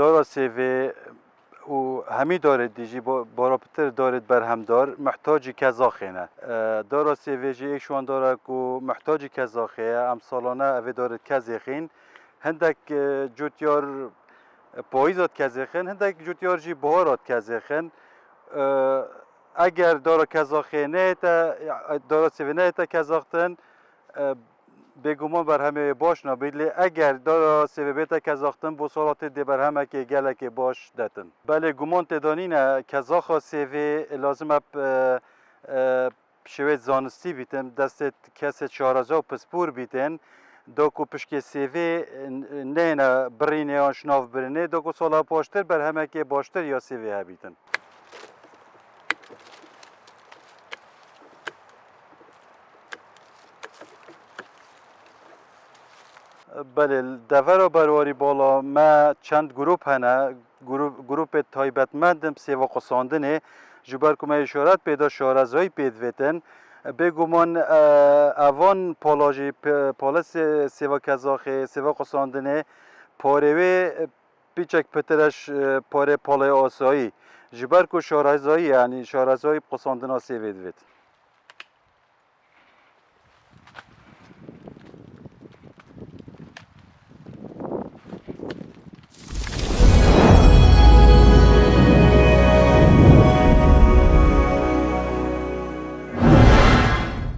دارا سیوی و همی دارد دیجی بارابتر دارد برهمدار محتاجی کزاخینه دارا سیوی جی ایشوان داره که محتاجی کزاخیه ام سالانه اوی دارد کزیخین هندک جوتیار پاییزات کزیخین هندک جوتیار جی بهارات کزیخین اگر دارا کزاخینه تا دارا سیوی نه تا کزاختن بگمان بر همه باش نبیدلی اگر دارا سیوی بیتا کزاختن بو سالات دی بر همه که گله که باش دتن بله گمان تدانینه کزاخا سیوی لازم اب شوید زانستی بیتن دست کسی شارزا و پسپور بیتن دوکو پشک سیوی نه نه برینه آنشناف برینه دوکو سالا پاشتر بر همه که باشتر یا سیوی ها بیتن بله دفر برواری بالا ما چند گروپ هنه گروپ تایبتمندم سیوا قصاندنه جبر که ما اشارت پیدا شارزایی پیدویتن بگمان اوان پالاجی پالس سیوا کزاخه سیوا قصاندنه پاروی پیچک پترش پاره پالای آسایی جبر که شارزایی یعنی شارزایی قصاندن سیوید وید